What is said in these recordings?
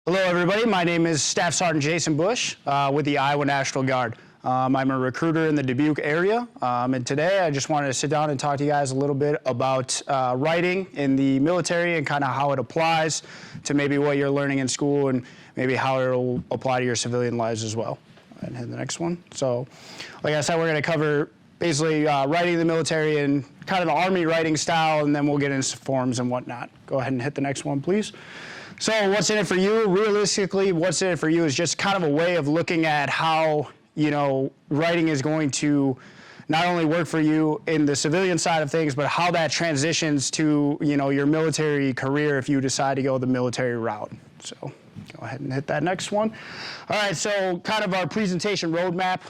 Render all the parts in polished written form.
Hello everybody, my name is Staff Sergeant Jason Bush with the Iowa National Guard. I'm a recruiter in the Dubuque area, and today I just wanted to sit down and talk to you guys a little bit about writing in the military and kind of how it applies to maybe what you're learning in school and maybe how it will apply to your civilian lives as well. And hit the next one. So, like I said, we're going to cover basically writing in the military and kind of the Army writing style, and then we'll get into forms and whatnot. Go ahead and hit the next one, please. So what's in it for you? Realistically, what's in it for you is just kind of a way of looking at how, writing is going to not only work for you in the civilian side of things, but how that transitions to, your military career if you decide to go the military route. So go ahead and hit that next one. All right, so kind of our presentation roadmap,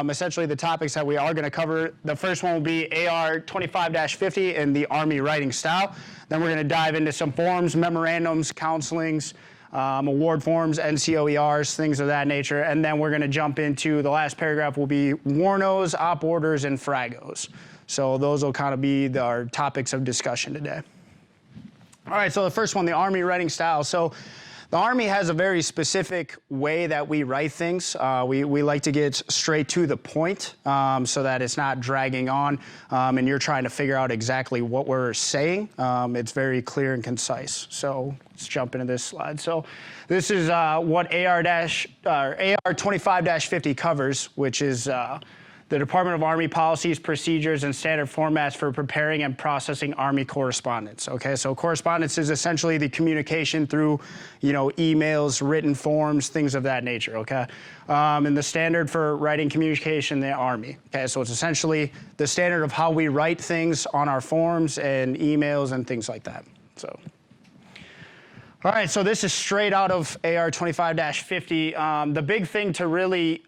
essentially the topics that we are going to cover. The first one will be AR 25-50 and the Army writing style. Then we're going to dive into some forms, memorandums, counselings, award forms, NCOERs, things of that nature. And then we're going to jump into the last paragraph will be WARNOs, OPORDers, and FRAGOs. So those will kind of be our topics of discussion today. All right, so the first one, the Army writing style. So the Army has a very specific way that we write things. We like to get straight to the point so that it's not dragging on and you're trying to figure out exactly what we're saying. It's very clear and concise. So let's jump into this slide. So this is what AR 25-50 covers, which is the Department of Army policies, procedures, and standard formats for preparing and processing Army correspondence. Okay, so correspondence is essentially the communication through, emails, written forms, things of that nature. Okay, and the standard for writing communication in the Army. Okay, so it's essentially the standard of how we write things on our forms and emails and things like that. So. All right, so this is straight out of AR 25-50. The big thing to really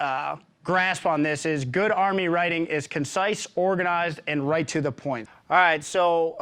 grasp on this is good Army writing is concise, organized, and right to the point. All right, so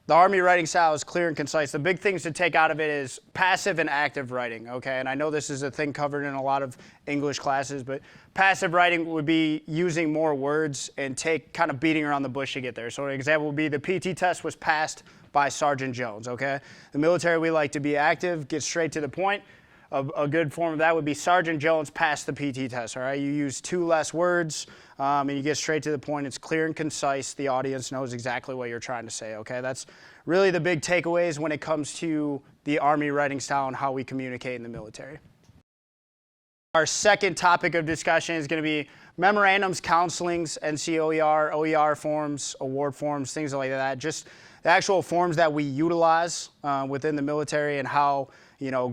the Army writing style is clear and concise. The big things to take out of it is passive and active writing, okay? And I know this is a thing covered in a lot of English classes, but passive writing would be using more words and kind of beating around the bush to get there. So an example would be the PT test was passed by Sergeant Jones, okay? The military, we like to be active, get straight to the point. A good form of that would be Sergeant Jones passed the PT test, all right? You use 2 less words and you get straight to the point. It's clear and concise. The audience knows exactly what you're trying to say, okay? That's really the big takeaways when it comes to the Army writing style and how we communicate in the military. Our second topic of discussion is going to be memorandums, counselings, NCOER, OER forms, award forms, things like that. Just the actual forms that we utilize within the military and how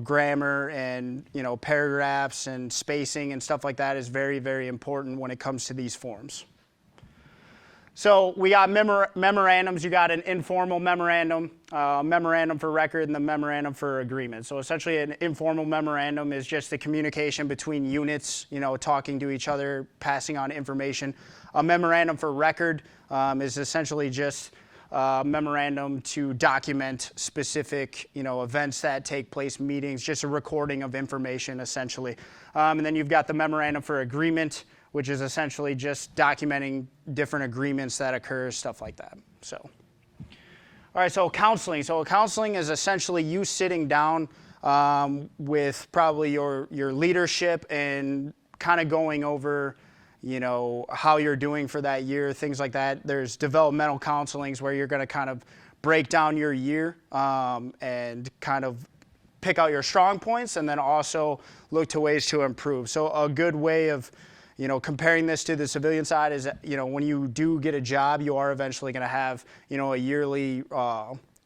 grammar and, paragraphs and spacing and stuff like that is very, very important when it comes to these forms. So we got memorandums. You got an informal memorandum, memorandum for record, and the memorandum for agreement. So essentially an informal memorandum is just the communication between units, talking to each other, passing on information. A memorandum for record is essentially just memorandum to document specific, events that take place, meetings, just a recording of information essentially. And then you've got the memorandum for agreement, which is essentially just documenting different agreements that occur, stuff like that. So, all right, so counseling. So counseling is essentially you sitting down with probably your leadership and kind of going over how you're doing for that year, things like that. There's developmental counselings where you're going to kind of break down your year and kind of pick out your strong points and then also look to ways to improve. So a good way of, comparing this to the civilian side is, when you do get a job, you are eventually going to have, a yearly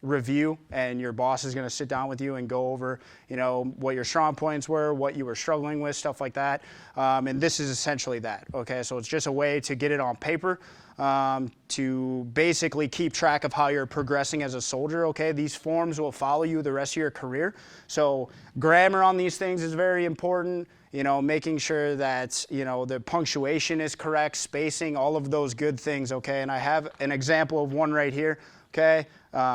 review, and your boss is going to sit down with you and go over, what your strong points were, what you were struggling with, stuff like that. And this is essentially that, okay? So it's just a way to get it on paper, to basically keep track of how you're progressing as a soldier, okay? These forms will follow you the rest of your career. So grammar on these things is very important, making sure that, the punctuation is correct, spacing, all of those good things, okay? And I have an example of one right here, okay?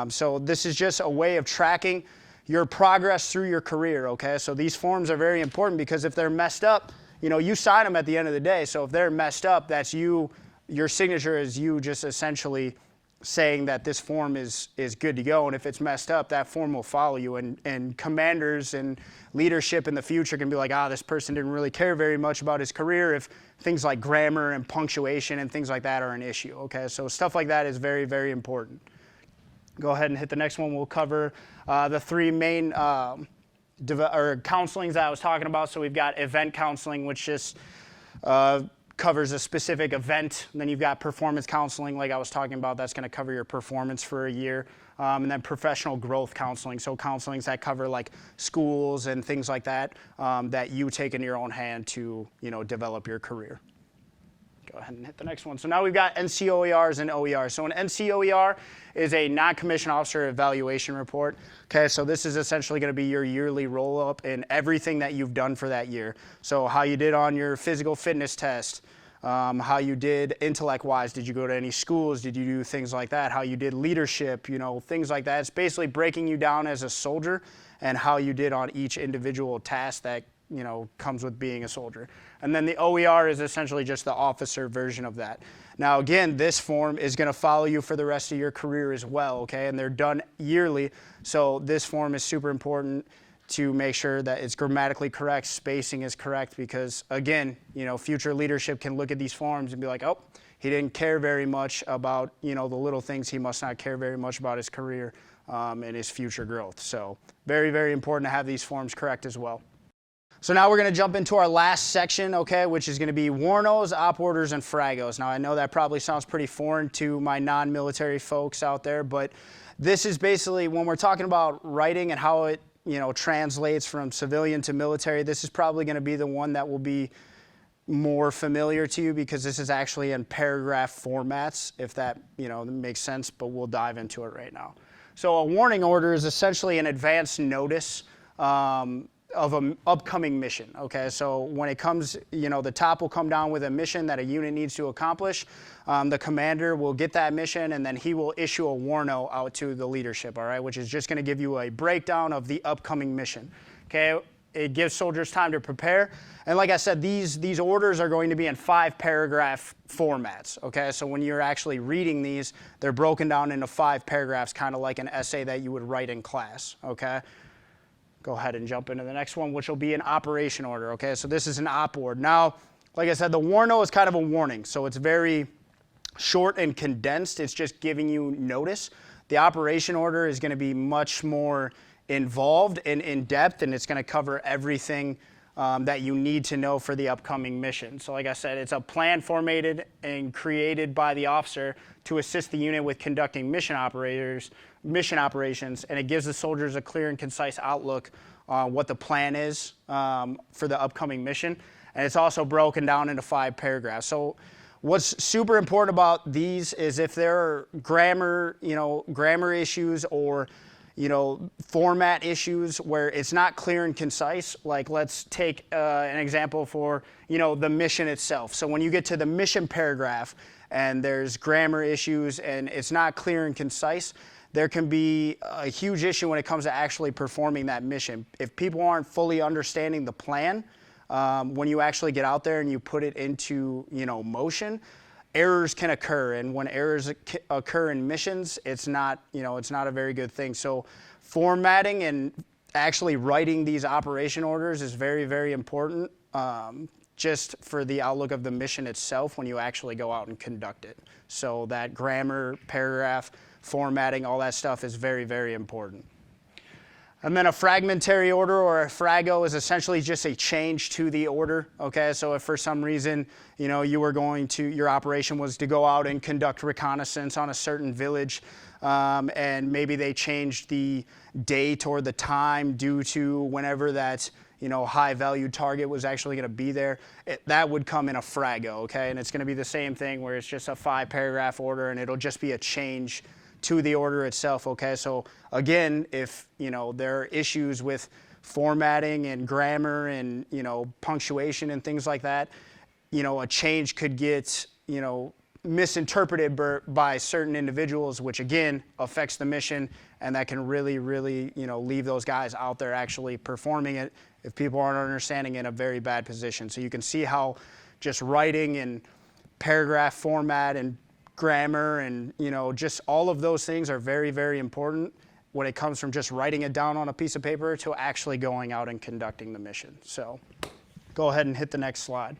So this is just a way of tracking your progress through your career, okay? So these forms are very important because if they're messed up, you sign them at the end of the day. So if they're messed up, that's you, your signature is you just essentially saying that this form is good to go, and if it's messed up, that form will follow you, and commanders and leadership in the future can be like, this person didn't really care very much about his career if things like grammar and punctuation and things like that are an issue, okay? So stuff like that is very, very important. Go ahead and hit the next one. We'll cover the three main counselings that I was talking about. So we've got event counseling, which just covers a specific event. And then you've got performance counseling, like I was talking about. That's going to cover your performance for a year. And then professional growth counseling. So counselings that cover like schools and things like that that you take in your own hand to, develop your career. Go ahead and hit the next one. So now we've got NCOERs and OERs. So an NCOER is a non-commissioned officer evaluation report. Okay, so this is essentially going to be your yearly roll-up in everything that you've done for that year. So how you did on your physical fitness test, how you did intellect-wise, did you go to any schools, did you do things like that, how you did leadership, things like that. It's basically breaking you down as a soldier and how you did on each individual task that comes with being a soldier. And then the OER is essentially just the officer version of that. Now, again, this form is going to follow you for the rest of your career as well, okay? And they're done yearly, so this form is super important to make sure that it's grammatically correct, spacing is correct, because, again, future leadership can look at these forms and be like, oh, he didn't care very much about, the little things. He must not care very much about his career and his future growth. So very, very important to have these forms correct as well. So now we're going to jump into our last section, okay, which is going to be WARNOs, OPORDers, and FRAGOs. Now, I know that probably sounds pretty foreign to my non-military folks out there, but this is basically, when we're talking about writing and how it, translates from civilian to military, this is probably going to be the one that will be more familiar to you, because this is actually in paragraph formats, if that, makes sense, but we'll dive into it right now. So a warning order is essentially an advance notice of an upcoming mission, okay? So when it comes, the top will come down with a mission that a unit needs to accomplish. The commander will get that mission, and then he will issue a WARNO out to the leadership, all right, which is just going to give you a breakdown of the upcoming mission, okay? It gives soldiers time to prepare. And like I said, these orders are going to be in 5-paragraph formats, okay? So when you're actually reading these, they're broken down into 5 paragraphs, kind of like an essay that you would write in class, okay? Go ahead and jump into the next one, which will be an operation order, okay? So this is an OPORD. Now, like I said, the WARNO is kind of a warning, so it's very short and condensed. It's just giving you notice. The operation order is going to be much more involved and in-depth, and it's going to cover everything that you need to know for the upcoming mission. So like I said, it's a plan formatted and created by the officer to assist the unit with conducting mission operations, and it gives the soldiers a clear and concise outlook on what the plan is for the upcoming mission. And it's also broken down into 5 paragraphs. So what's super important about these is if there are grammar issues or format issues where it's not clear and concise. Like, let's take an example for, the mission itself. So when you get to the mission paragraph and there's grammar issues and it's not clear and concise, there can be a huge issue when it comes to actually performing that mission. If people aren't fully understanding the plan, when you actually get out there and you put it into, motion, errors can occur, and when errors occur in missions, it's not a very good thing. So formatting and actually writing these operation orders is very, very important, just for the outlook of the mission itself when you actually go out and conduct it. So that grammar, paragraph, formatting, all that stuff is very, very important. And then a fragmentary order, or a FRAGO, is essentially just a change to the order, okay? So if for some reason, your operation was to go out and conduct reconnaissance on a certain village, and maybe they changed the date or the time due to whenever that, high value target was actually going to be there, that would come in a FRAGO, okay? And it's going to be the same thing where it's just a 5-paragraph order, and it'll just be a change to the order itself, okay? So again, if there are issues with formatting and grammar and punctuation and things like that, a change could get misinterpreted by certain individuals, which again affects the mission, and that can really, really leave those guys out there actually performing it if people aren't understanding, in a very bad position. So you can see how just writing and paragraph format and grammar and, just all of those things are very, very important when it comes from just writing it down on a piece of paper to actually going out and conducting the mission. So go ahead and hit the next slide.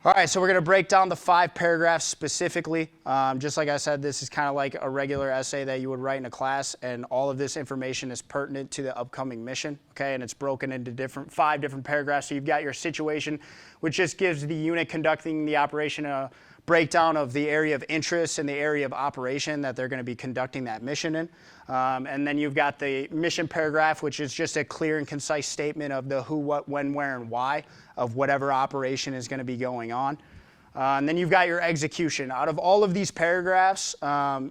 All right, so we're going to break down the 5 paragraphs specifically. Just like I said, this is kind of like a regular essay that you would write in a class, and all of this information is pertinent to the upcoming mission, okay? And it's broken into 5 different paragraphs. So you've got your situation, which just gives the unit conducting the operation a breakdown of the area of interest and the area of operation that they're going to be conducting that mission in. And then you've got the mission paragraph, which is just a clear and concise statement of the who, what, when, where, and why of whatever operation is going to be going on. And then you've got your execution. Out of all of these paragraphs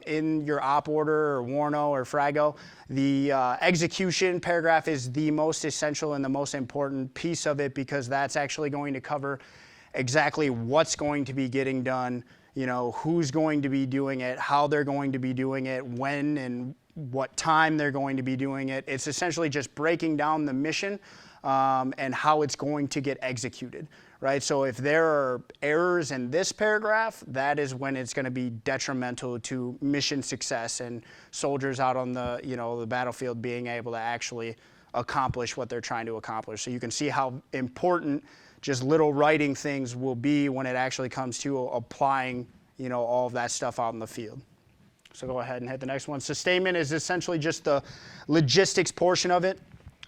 in your op order or WARNO or FRAGO, the execution paragraph is the most essential and the most important piece of it, because that's actually going to cover exactly what's going to be getting done, who's going to be doing it, how they're going to be doing it, when and what time they're going to be doing it. It's essentially just breaking down the mission and how it's going to get executed, right? So if there are errors in this paragraph, that is when it's going to be detrimental to mission success and soldiers out on the, the battlefield being able to actually accomplish what they're trying to accomplish. So you can see how important just little writing things will be when it actually comes to applying, all of that stuff out in the field. So go ahead and hit the next one. Sustainment is essentially just the logistics portion of it,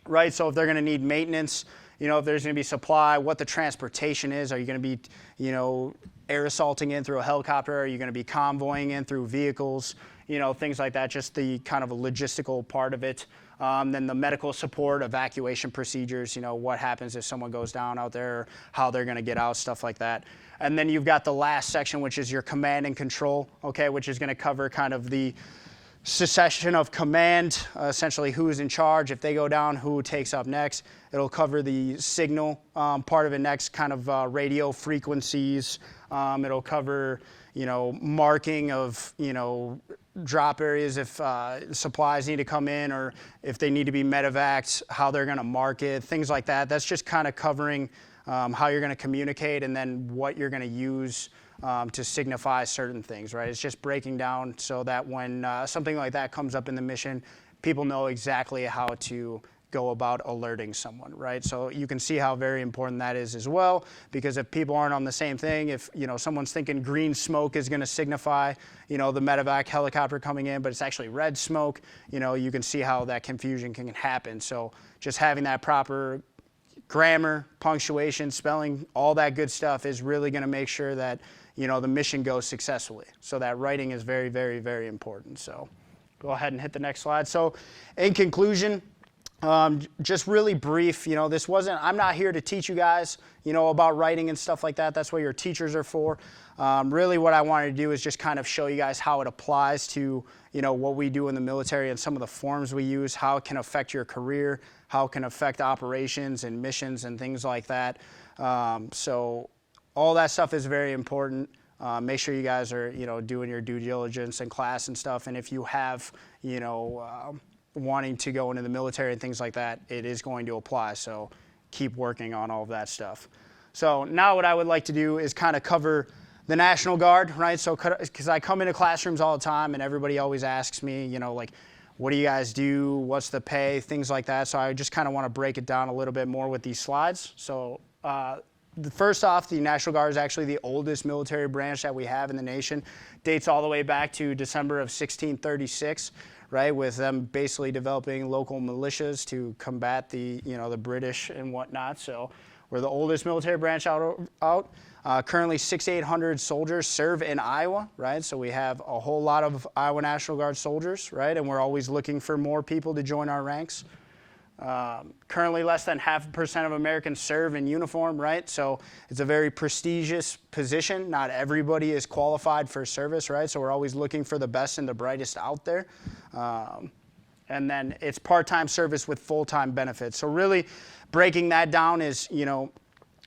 right? So if they're going to need maintenance, if there's going to be supply, what the transportation is. Are you going to be, air assaulting in through a helicopter? Are you going to be convoying in through vehicles? Things like that, just the kind of a logistical part of it. Then the medical support, evacuation procedures, what happens if someone goes down out there, how they're going to get out, stuff like that. And then you've got the last section, which is your command and control, okay, which is going to cover kind of the succession of command, essentially who's in charge. If they go down, who takes up next. It'll cover the signal part of it next, kind of radio frequencies. It'll cover, marking of, drop areas if supplies need to come in, or if they need to be medevaced, how they're going to mark it, things like that. That's just kind of covering how you're going to communicate and then what you're going to use to signify certain things, right? It's just breaking down so that when something like that comes up in the mission, people know exactly how to go about alerting someone, right? So you can see how very important that is as well, because if people aren't on the same thing, if someone's thinking green smoke is going to signify the medevac helicopter coming in, but it's actually red smoke, you can see how that confusion can happen. So just having that proper grammar, punctuation, spelling, all that good stuff is really going to make sure that the mission goes successfully. So that writing is very, very, very important. So go ahead and hit the next slide. So in conclusion, just really brief, I'm not here to teach you guys, about writing and stuff like that. That's what your teachers are for. Really what I wanted to do is just kind of show you guys how it applies to, what we do in the military and some of the forms we use, how it can affect your career, how it can affect operations and missions and things like that. So all that stuff is very important. Make sure you guys are, doing your due diligence in class and stuff. And if you have, wanting to go into the military and things like that, it is going to apply. So keep working on all of that stuff. So now what I would like to do is kind of cover the National Guard, right? So because I come into classrooms all the time and everybody always asks me, like, what do you guys do? What's the pay? Things like that. So I just kind of want to break it down a little bit more with these slides. So first off, the National Guard is actually the oldest military branch that we have in the nation. Dates all the way back to December of 1636. Right, with them basically developing local militias to combat the British and whatnot. So we're the oldest military branch out. Currently 6,800 soldiers serve in Iowa, right? So we have a whole lot of Iowa National Guard soldiers, right? And we're always looking for more people to join our ranks. Currently less than 0.5% of Americans serve in uniform, right? So it's a very prestigious position. Not everybody is qualified for service, right? So we're always looking for the best and the brightest out there. And then it's part-time service with full-time benefits. So really breaking that down is,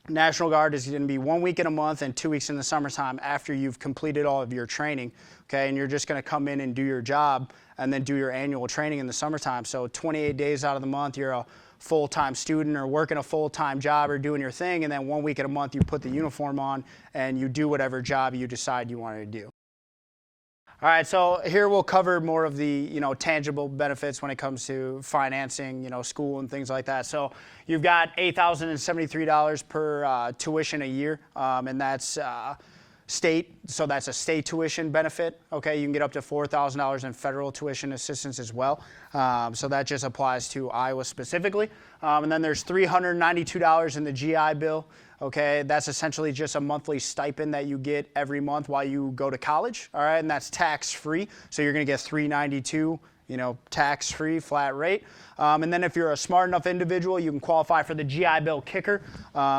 National Guard is going to be 1 week in a month and 2 weeks in the summertime after you've completed all of your training, okay? And you're just going to come in and do your job and then do your annual training in the summertime. So 28 days out of the month, you're a full-time student or working a full-time job or doing your thing, and then 1 week in a month, you put the uniform on and you do whatever job you decide you want to do. All right, so here we'll cover more of the, tangible benefits when it comes to financing, school and things like that. So you've got $8,073 per tuition a year, and that's state, so that's a state tuition benefit. Okay, you can get up to $4,000 in federal tuition assistance as well. So that just applies to Iowa specifically. And then there's $392 in the GI Bill. Okay, that's essentially just a monthly stipend that you get every month while you go to college. All right, and that's tax-free. So you're going to get $392, tax-free, flat rate. And then if you're a smart enough individual, you can qualify for the GI Bill kicker,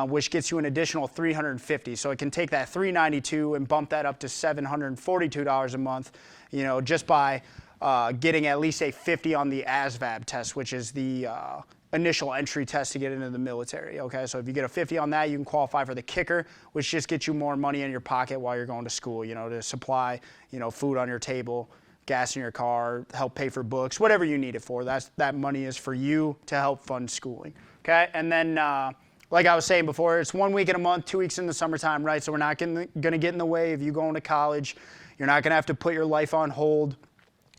which gets you an additional $350. So it can take that $392 and bump that up to $742 a month, just by getting at least a 50 on the ASVAB test, which is the initial entry test to get into the military. Okay, so if you get a 50 on that, you can qualify for the kicker, which just gets you more money in your pocket while you're going to school, to supply, food on your table, gas in your car, help pay for books, whatever you need it for. That money is for you to help fund schooling. Okay, and then like I was saying before, it's 1 week in a month, 2 weeks in the summertime, right? So we're not going to get in the way of you going to college. You're not going to have to put your life on hold.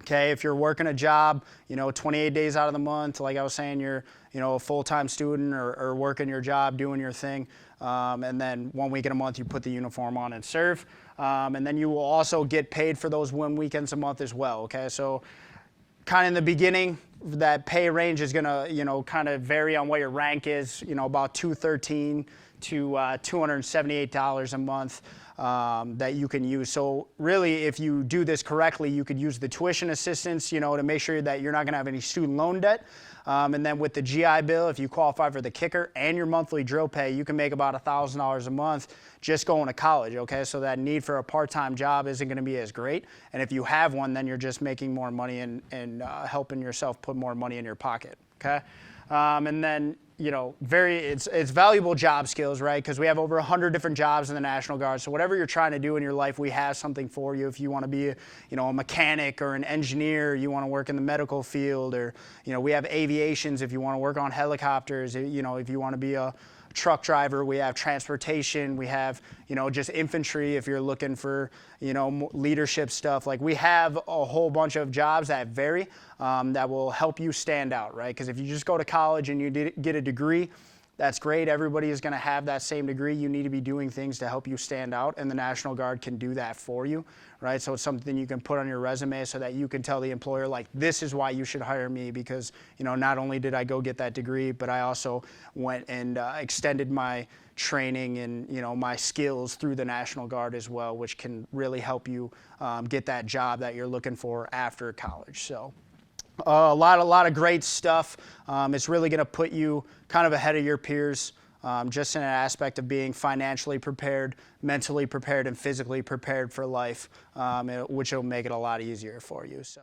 Okay, if you're working a job, 28 days out of the month, like I was saying, you're, a full-time student or working your job, doing your thing, and then 1 week in a month you put the uniform on and serve, and then you will also get paid for those 1 weekends a month as well. Okay, so kind of in the beginning, that pay range is gonna, kind of vary on what your rank is, about $213 to $278 a month. That you can use. So really, if you do this correctly, you could use the tuition assistance, to make sure that you're not going to have any student loan debt. And then with the GI Bill, if you qualify for the kicker and your monthly drill pay, you can make about $1,000 a month just going to college. Okay, so that need for a part-time job isn't going to be as great. And if you have one, then you're just making more money and helping yourself put more money in your pocket. Okay, and then it's valuable job skills, right? Because we have over 100 different jobs in the National Guard. So whatever you're trying to do in your life, we have something for you. If you want to be, a mechanic or an engineer, you want to work in the medical field, or, we have aviations if you want to work on helicopters, if you want to be a truck driver, we have transportation, we have, just infantry if you're looking for, leadership stuff. Like, we have a whole bunch of jobs that vary, that will help you stand out, right? Because if you just go to college and you get a degree, that's great. Everybody is going to have that same degree. You need to be doing things to help you stand out, and the National Guard can do that for you, right? So it's something you can put on your resume so that you can tell the employer, like, this is why you should hire me, because, not only did I go get that degree, but I also went and extended my training and, my skills through the National Guard as well, which can really help you get that job that you're looking for after college. So a lot of great stuff. It's really going to put you kind of ahead of your peers, just in an aspect of being financially prepared, mentally prepared, and physically prepared for life, which will make it a lot easier for you. So.